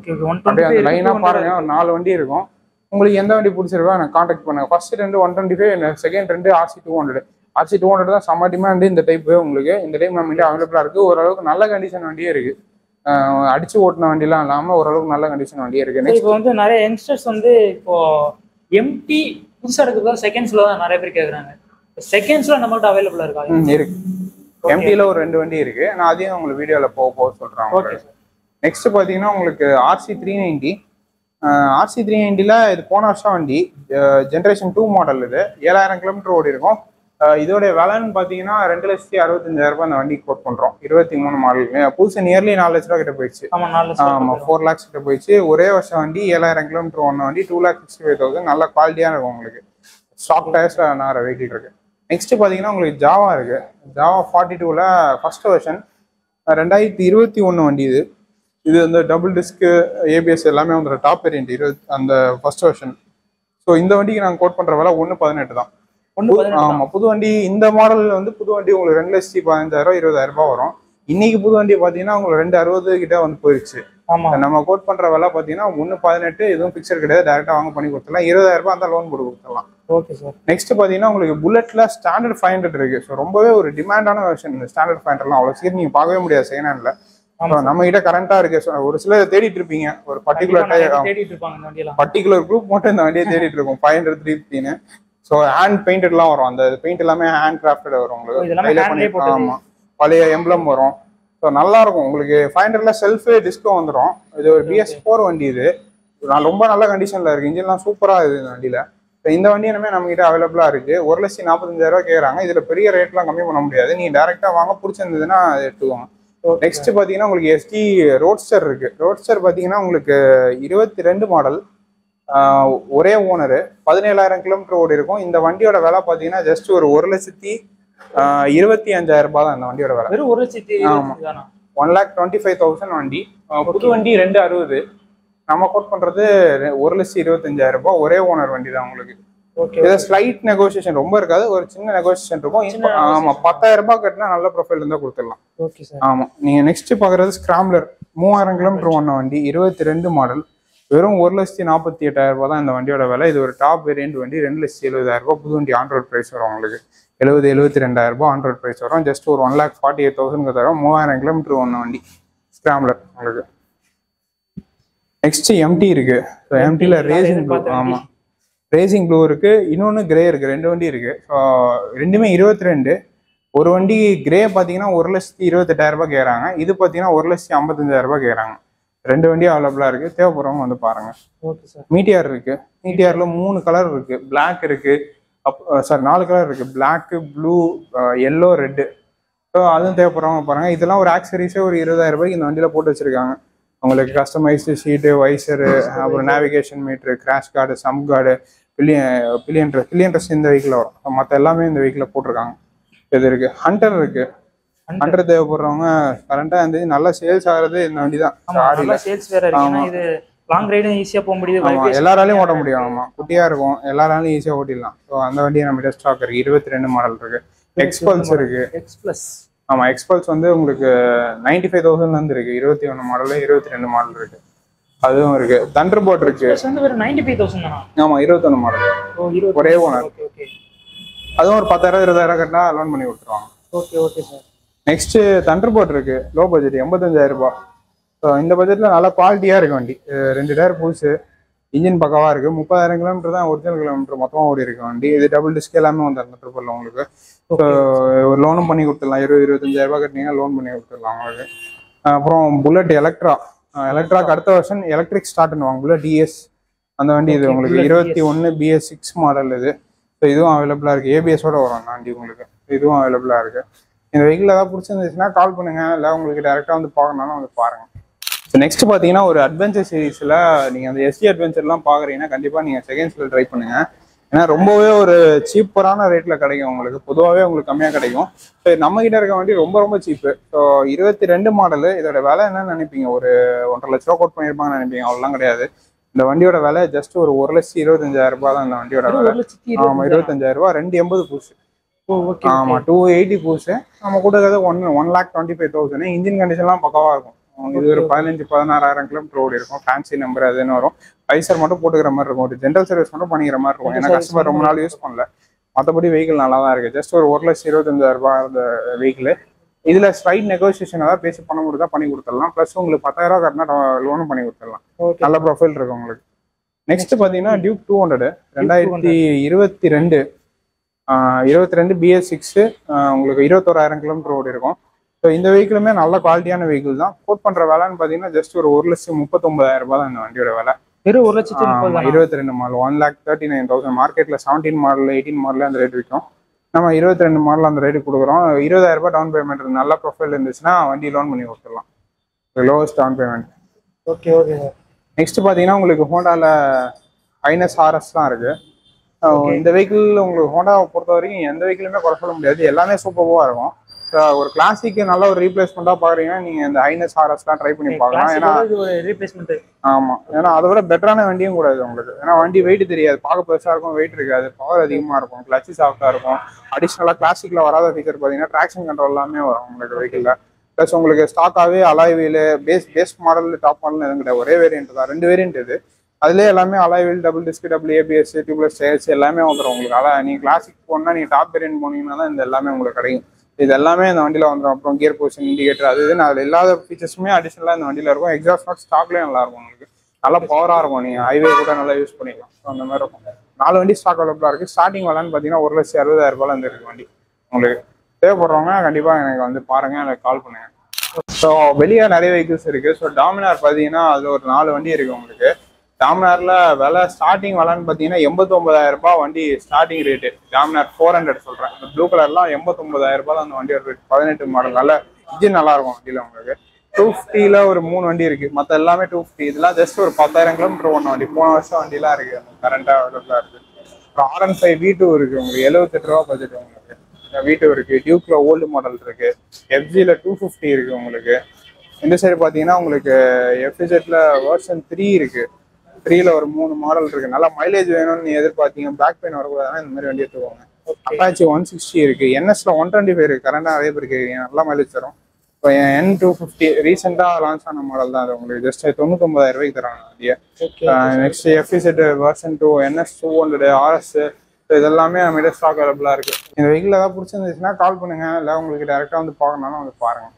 அப்படியே அந்த லைனா பாருங்க, ஒரு 4 வண்டி இருக்கும். உங்களுக்கு எந்த வண்டி பிடிச்சிருக்கோ எனக்கு கான்டாக்ட் பண்ணுங்க. First 2 125, second 2 RC 200. RC 200 தான் செம்ம டிமாண்ட் இந்த டைப். உங்களுக்கு இந்த டைம் நம்ம இந்தியா அவைலபிளா இருக்கு. ஓரளவுக்கு நல்ல கண்டிஷன் வண்டியே இருக்கு, அடிச்சு ஓட்டின வண்டிலாம் இல்லாம ஓரளவுக்கு நல்ல கண்டிஷன் வண்டியே இருக்கு. இப்போ வந்து நிறைய யங்ஸ்டர்ஸ் வந்து இப்போ எம்டி புதுசா எடுக்கிறதா செகண்ட்ஸ்ல தான் நிறைய பேர் கேட்குறாங்க. செகண்ட்ஸ்ல நம்மகிட்ட அவைலபிளா இருக்கா? இருக்கு. எம்டில ஒரு 2 வண்டி இருக்கு, நான் அதையும் உங்களுக்கு வீடியோல போக சொல்றேன். நெக்ஸ்ட் பாத்தீங்கன்னா உங்களுக்கு RC 390. RC 390ல இது போன வருஷம் வண்டி, ஜென்ரேஷன் 2 மாடல். இது 7000 கிலோமீட்டர் ஓடி இருக்கும். இதோட விலைன்னு பாத்தீங்கன்னா 2,65,000 ரூபாய் அந்த வண்டி கோட் பண்றோம். 23 மாடல். புதுசு நியர்லி 4 லட்ச ரூபா கிட்ட போயிடுச்சு. ஆமா, 4 lakhs கிட்ட போயிடுச்சு. ஒரே வருஷம் வண்டி, 7000 கிலோமீட்டர் ஓடின வண்டி, 2,65,000. நல்ல குவாலிட்டியான இருக்கும் உங்களுக்கு. ஸ்டாக் டயர்ஸ்ல நான் வெஹிக்கிள் இருக்கு. நெக்ஸ்ட் பாத்தீங்கன்னா உங்களுக்கு ஜாவா இருக்கு. ஜாவா 42ல ஃபர்ஸ்ட் வெர்ஷன் 2021 வண்டி. இது இது வந்து டபுள் டிஸ்க் ஏபிஎஸ் எல்லாமே வந்து டாப் வேரியன்ட் அந்த ஃபர்ஸ்ட் வெர்ஷன். ஸோ இந்த வண்டிக்கு நாங்கள் கோட் பண்ற விலை 1.18 தான். ஆமா, புது வண்டி இந்த மாடல் வந்து புது வண்டி உங்களுக்கு 2,15,000 20,000 ரூபாய் வரும். இன்னைக்கு புது வண்டி பாத்தீங்கன்னா உங்களுக்கு 2,60 கிட்ட வந்து போயிருச்சு. நம்ம கோட் பண்ற விலை பாத்தீங்கன்னா 1.18, எதுவும் பிக்சர் கிடையாது, டைரக்டா வாங்க பண்ணி கொடுத்துடலாம். 20,000 ரூபாய் அந்த லோன் போட்டு கொடுத்துடலாம். Okay sir. நெக்ஸ்ட் பாத்தீங்கன்னா உங்களுக்கு புல்லட்ல ஸ்டாண்டர்ட் 500 இருக்கு. ஸோ ரொம்பவே ஒரு டிமாண்டான வெர்ஷன். இந்த ஸ்டாண்டர்ட் 500லாம் அவ்வளவு சீக்கிரம் நீங்க பார்க்கவே முடியாது செகண்ட் ஹேண்ட்ல. நம்ம கிட்ட கரண்டா இருக்கு. ஒரு சிலர் தேடிட்டு இருப்பீங்க, ஒரு பர்டிகுலர் குரூப் மட்டும் இந்த வண்டியை தேடிட்டு இருக்கும் 500 350ன்னு. ஸோ ஹேண்ட் பெயிண்டட்லாம் வரும். அந்த பெயிண்ட் எல்லாமே ஹேண்ட் கிராஃப்டட் வரும் உங்களுக்கு. ஆமா, பழைய எம்ப்ளம் வரும். ஸோ நல்லா இருக்கும் உங்களுக்கு. 500ல செல்ஃபே டிஸ்கோ வந்துடும். இது ஒரு BS4 வண்டி. இது ரொம்ப நல்ல கண்டிஷன்ல இருக்கு. இன்ஜின்லாம் சூப்பரா இருக்குது இந்த வண்டியில. இந்த வண்டி எல்லாமே நம்ம கிட்ட அவைலபிளா இருக்கு. 1,45,000 கேட்கறாங்க. இதுல பெரிய ரேட்லாம் கம்மி பண்ண முடியாது. நீங்க டைரக்டா வாங்க, பிடிச்சிருந்ததுன்னா எடுத்துக்கோங்க. நெக்ஸ்ட் பாத்தீங்கன்னா உங்களுக்கு ST ரோட்ஸ்டர் இருக்கு. ரோட்ஸ்டர் பாத்தீங்கன்னா உங்களுக்கு 22 மாடல், ஒரே ஓனரு, 17,000 கிலோமீட்டர் ஓடி இருக்கும். இந்த வண்டியோட விலை பாத்தீங்கன்னா ஜஸ்ட் ஒரு 1,25,000 ரூபாய் தான் இந்த வண்டியோட விலை. 1,25,000 வண்டி. புது வண்டி 260. நம்ம கோட் பண்றது 1,25,000 ரூபாய். ஒரே ஓனர் வண்டி தான் உங்களுக்கு. இதை ஸ்லைட் நெகோசியேஷன் ரொம்ப இருக்காது, ஒரு சின்ன நெகோசியேஷன் இருக்கும். ஆமா, 10,000 ரூபாய் கட்டினா நல்ல ப்ரொஃபைல் இருந்தா கொடுத்துடலாம். ஆமா, நீங்க நெக்ஸ்ட் பாக்குறது ஸ்கிராம்லர் 3,000 கிலோமீட்டர் ஓன வண்டி, 22 மாடல், வெறும் 1,48,000 ரூபாய் தான் இந்த வண்டியோட விலை. இது ஒரு டாப் வேரியன்ட் வண்டி. 2,70,000 ரூபாய். புது வண்டி ஆன்ரோட் பிரைஸ் வரும் உங்களுக்கு 72,000 ரூபாய் ஆன்ரோட் பிரைஸ் வரும். ஜஸ்ட் ஒரு 1,48,000 தரும். 3,000 கிலோமீட்டர் ஓன வண்டி ஸ்கிராம்லர் உங்களுக்கு. நெக்ஸ்ட் MT இருக்கு. MTல ரேசிங் ப்ளூ. ஆமா, ரேசிங் ப்ளூ இருக்கு, இன்னொன்னு கிரே இருக்கு. 2 வண்டி இருக்கு. ரெண்டுமே 22. ஒரு வண்டி கிரே பாத்தீங்கன்னா 1,28,000 ரூபாய் கேட்கறாங்க. இது பாத்தீங்கன்னா 1,55,000 ரூபாய் கேட்கறாங்க. 2 வண்டி அவைலபிளா இருக்கு. தேவைப்படுறவங்க வந்து பாருங்க. மீட்டியார் இருக்கு. மீட்டியார்ல 3 கலர் இருக்கு. பிளாக் இருக்கு, 4 கலர் இருக்கு. Black, blue, yellow, red. So அதுவும் தேவைப்படுறவங்க பாருங்க. இதெல்லாம் ஒரு ஆக்சரிஸே ஒரு 20,000 ரூபாய்க்கு இந்த வண்டியில போட்டு வச்சிருக்காங்க. உங்களுக்கு கஸ்டமைஸ்டு ஷீட்டு, வைசரு, அப்புறம் navigation meter, crash guard, sump guard, pillion ட்ரெஸ் இந்த வெஹிக்கிள் வரும். மற்ற எல்லாமே இந்த வெஹிக்கிள் போட்டிருக்காங்க. இது இருக்கு. ஹண்டர் இருக்கு. ஹண்டர் தேவைப்படுறவங்க கரண்டா இந்த நல்ல சேல்ஸ் ஆகுறது இந்த வண்டி தான். எல்லாராலையும் ஓட்ட முடியும். ஆமா, குட்டியா இருக்கும், எல்லாராலையும் ஈஸியா ஓட்டிடலாம். ஸோ அந்த வண்டியை நம்ம ஸ்டாக் இருக்கு. 22 மாடல் இருக்கு. எக்ஸ்பல்ஸ் இருக்கு. ஆமா, எக்ஸ்பல்ஸ் வந்து உங்களுக்கு 95,000ல இருந்து இருக்கு. 21 மாடல், 22 மாடல் இருக்கு. அதுவும் இருக்கு. தண்டர் போட் இருக்கு. ஆமா, 21 மாடல், ஒரே ஓனர். அதுவும் ஒரு 10,000 20,000 கட்டினா லோன் பண்ணி கொடுத்துருவாங்க. நெக்ஸ்ட் தண்டர் போட் இருக்கு. லோ பட்ஜெட் 85,000 ரூபாய். ஸோ இந்த பட்ஜெட்ல நல்ல குவாலிட்டியா இருக்கு வண்டி. 2 டயர் புதுசு, இன்ஜின் பக்கவா இருக்கு. 30,000 கிலோமீட்டர் தான் ஒரிஜினல் கிலோமீட்டர் மொத்தமா ஓடி இருக்கு வண்டி. இது டபுள் டிஸ்க் எல்லாமே வந்து அந்த ட்ரிப்பில் உங்களுக்கு ஒரு லோனும் பண்ணி கொடுத்துடலாம். 20-25,000 ரூபாய் கட்டினீங்கன்னா லோன் பண்ணி கொடுத்துடலாம் உங்களுக்கு. அப்புறம் புல்லட் எலக்ட்ராக்கு அடுத்த வருஷன் எலக்ட்ரிக் ஸ்டார்ட்னுவாங்க. புல்லட் DS அந்த வண்டி. இது உங்களுக்கு 21 BS6 மாடல் இது. ஸோ இதுவும் அவைலபிளா இருக்கு. ABS-ஓட வரும் அந்த வண்டி உங்களுக்கு. இதுவும் அவைலபிளா இருக்கு. இந்த வெஹிக்கிள் ஏதாவது பிடிச்சிருந்துச்சுன்னா கால் பண்ணுங்க, இல்லை உங்களுக்கு டேரெக்டாக வந்து பார்க்கணும்னாலும் வந்து பாருங்க. ஸோ நெக்ஸ்ட் பார்த்தீங்கன்னா ஒரு அட்வென்ச்சர் சீரீஸில் நீங்கள் அந்த ST அட்வென்ச்சர்லாம் பார்க்குறீங்கன்னா கண்டிப்பாக நீங்கள் செகண்ட்ஸில் ட்ரை பண்ணுங்க. ஏன்னா ரொம்பவே ஒரு சீப்பரான ரேட்டில் கிடைக்கும் உங்களுக்கு. பொதுவாகவே உங்களுக்கு கம்மியாக கிடைக்கும். ஸோ நம்ம கிட்ட இருக்க வண்டி ரொம்ப ரொம்ப சீப்பு. So 22 model. இதோட விலை என்னன்னு நினைப்பீங்க? ஒரு 1.5 லட்ச ரூபா கோட் பண்ணியிருப்பாங்கன்னு நினைப்பீங்க. அவ்வளோலாம் கிடையாது. இந்த வண்டியோட விலை ஜஸ்ட் ஒரு 1,25,000 ரூபாய் தான் இந்த வண்டியோட விலை. ஆமாம், 25,000 ரூபாய். 280 பூசு. ஆமா, 280 பூசு. நம்ம கூட 1,25,000. இன்ஜின் கண்டிஷன்லாம் பக்கவா இருக்கும். இது ஒரு 15-16,000 கிலோமீட்டர் ஓடி இருக்கும். ஃபேன்சி நம்பர் அதுன்னு வரும். பைசர் மட்டும் போட்டுக்கிற மாதிரி இருக்கும். ஒரு ஜென்ரல் சர்வீஸ் மட்டும் பண்ணிக்கிற மாதிரி இருக்கும். ஏன்னா கஸ்டமர் ரொம்ப நாள் யூஸ் பண்ணல. மற்றபடி வெஹிக்கிள் நல்லா தான் இருக்கு. ஜஸ்ட் ஒரு 1,25,000 ரூபாய் இந்த வெஹிக்கிள். இதுல ஸ்லைட் நெகோசியேஷன் ஏதாவது பேசி பண்ண முடியுதா பண்ணி கொடுத்துடலாம். பிளஸ் உங்களுக்கு 10,000 ரூபாய் கட்டினா லோனும் பண்ணி கொடுத்துடலாம். நல்ல ப்ரொஃபைல் இருக்கு உங்களுக்கு. நெக்ஸ்ட் பாத்தீங்கன்னா டியூக் 200 2022 BS6 உங்களுக்கு 21,000 கிலோமீட்டர் ஓடி இருக்கும். ஸோ இந்த வெஹிக்கிளுமே நல்ல குவாலிட்டியான வெஹிக்கிள் தான். கோட் பண்ற விலைன்னு பாத்தீங்கன்னா ஜஸ்ட் ஒரு 1,39,000 ரூபாய் தான் இந்த வண்டியோட விலை. 22 மாடல் 1,39,000. மார்க்கெட்ல 17 மாடல் 18 மாடல் அந்த ரேட் விற்கும். நம்ம 22 மாடல் அந்த ரேட்டு கொடுக்குறோம். 20,000 ரூபாய் டவுன் பேமெண்ட் நல்ல ப்ரொஃபைல் இருந்துச்சுன்னா வண்டி லோன் பண்ணி கொடுத்துடலாம். Lowest down payment. Okay. Next பாத்தீங்கன்னா உங்களுக்கு ஹோண்டால ஹைனஸ் RS தான் இருக்கு. இந்த வெஹிக்கிள் உங்களுக்கு ஹோண்டாவை பொறுத்த வரைக்கும் எந்த வெஹிக்கிளுமே குறை சொல்ல முடியாது. எல்லாமே சூப்பராக இருக்கும். ஒரு கிளாசிக்கு நல்ல ஒரு ரீப்ளேஸ்மெண்ட்டாக பார்க்குறீங்கன்னா நீங்கள் இந்த ஹைனஸ் ஆர்எஸ்லாம் ட்ரை பண்ணி பார்க்கலாம். ஏன்னா ஒரு ரீப்ளேஸ்மெண்ட். ஆமாம், ஏன்னா அதை விட பெட்டரான வண்டியும் கூடாது உங்களுக்கு. ஏன்னா வண்டி வெயிட் தெரியாது, பார்க்க பெருசாக இருக்கும், வெயிட் இருக்காது, பவர் அதிகமாக இருக்கும், கிளச்சு சாஃப்டாக இருக்கும். அடிஷ்னலாக கிளாசிக்கில் வராத ஃபீச்சர் பார்த்தீங்கன்னா ட்ராக்ஷன் கண்ட்ரோல் எல்லாமே வரும் உங்களுக்கு வெஹிக்கிளில். ப்ளஸ் உங்களுக்கு ஸ்டாக்காகவே alloy wheel base model top model எதுவும் கிடையாது, ஒரே வேரியன்ட் தான். 2 வேரியன்ட் இது. அதுலேயே எல்லாமே alloy wheel, double disc, double ABS, tubeless tyres எல்லாமே வந்துடும் உங்களுக்கு. நீங்கள் கிளாசிக் போனால் நீங்கள் டாப் வேரியன்ட் போனீங்கன்னா தான் இந்த எல்லாமே உங்களுக்கு கிடைக்கும். இது எல்லாமே இந்த வண்டியில் வந்துடும். அப்புறம் கியர் பொசிஷன், இண்டிகேட்டர், அது இதுன்னு அதில் இல்லாத ஃபீச்சர்ஸுமே அடிஷனலாக இந்த வண்டியில் இருக்கும். எக்ஸாஸ்ட் நாட் ஸ்டாக்லேயும் நல்லா இருக்கும் உங்களுக்கு. நல்லா பவராக இருக்கும், நீங்கள் ஹைவே கூட நல்லா யூஸ் பண்ணிக்கலாம். ஸோ அந்த மாதிரி இருக்கும். 4 வண்டி ஸ்டாக் அவைலபிளாக இருக்குது. ஸ்டார்டிங் விலைன்னு பார்த்தீங்கன்னா 1,60,000 இருந்து வண்டி. உங்களுக்கு தேவைப்படுறவங்க கண்டிப்பாக எனக்கு வந்து பாருங்கள், எனக்கு கால் பண்ணுங்கள். ஸோ வெளியே நிறைய வெஹிக்கிள்ஸ் இருக்குது. ஸோ டாமினார் பார்த்தீங்கன்னா அது ஒரு 4 வண்டி இருக்குது உங்களுக்கு. டாமினாரில் விலை ஸ்டார்டிங் விலைன்னு பார்த்தீங்கன்னா 89,000 வண்டி ஸ்டார்டிங் ரேட்டு. டாமினார் 400 சொல்கிறேன். இந்த ப்ளூ கலர்லாம் 89,000 அந்த வண்டியோட ரேட். 18 மாடல், நல்ல இன்ஜின் நல்லாயிருக்கும் வண்டியில் உங்களுக்கு. 250ல் ஒரு 3 வண்டி இருக்குது, மற்ற எல்லாமே 250. இதெல்லாம் ஜஸ்ட் ஒரு 10,000 கிலோமீட்டர் ஒன்று வண்டி. போன வருஷம் வண்டிலாம் இருக்குது, கரண்ட்டாக அவைலபிளாக இருக்குது. அப்புறம் R15 V2 இருக்குது உங்களுக்கு. 78 ரூபா பட்ஜெட் உங்களுக்கு. V2 இருக்குது. டியூக்கில் ஓல்டு மாடல் இருக்குது. FGயில் 250 இருக்குது உங்களுக்கு. இந்த சைடு பார்த்தீங்கன்னா உங்களுக்கு FZல வெர்ஷன் 3 இருக்குது. 3ல ஒரு 3 மாடல் இருக்குது. நல்லா மைலேஜ் வேணும்னு நீ எதிர்பார்த்தீங்க, பேக் பெயின் வரக்கூடாதுன்னா இந்த மாதிரி வண்டி எடுத்துக்கோங்க. அப்பாச்சி 160 இருக்குது. NSல 125 இருக்குது. கரண்டாக நிறைய பேர் கேட்குறீங்க, நல்லா மைலேஜ் தரும். இப்போ N250 ரீசெண்டாக லான்ச் ஆன மாடல் தான் அது உங்களுக்கு. ஜஸ்ட் 99,000 தராங்க வண்டியை. Next FZ version 2, NS 200, RS, இதெல்லாமே நம்ம ஸ்டாக் அவைலபிளாக இருக்குது. இந்த வெஹிக்கிள் ஏதாவது பிடிச்சிருந்துச்சுன்னா கால் பண்ணுங்கள், இல்லை உங்களுக்கு டேரெக்டாக வந்து பார்க்கணும்னா வந்து பாருங்கள்.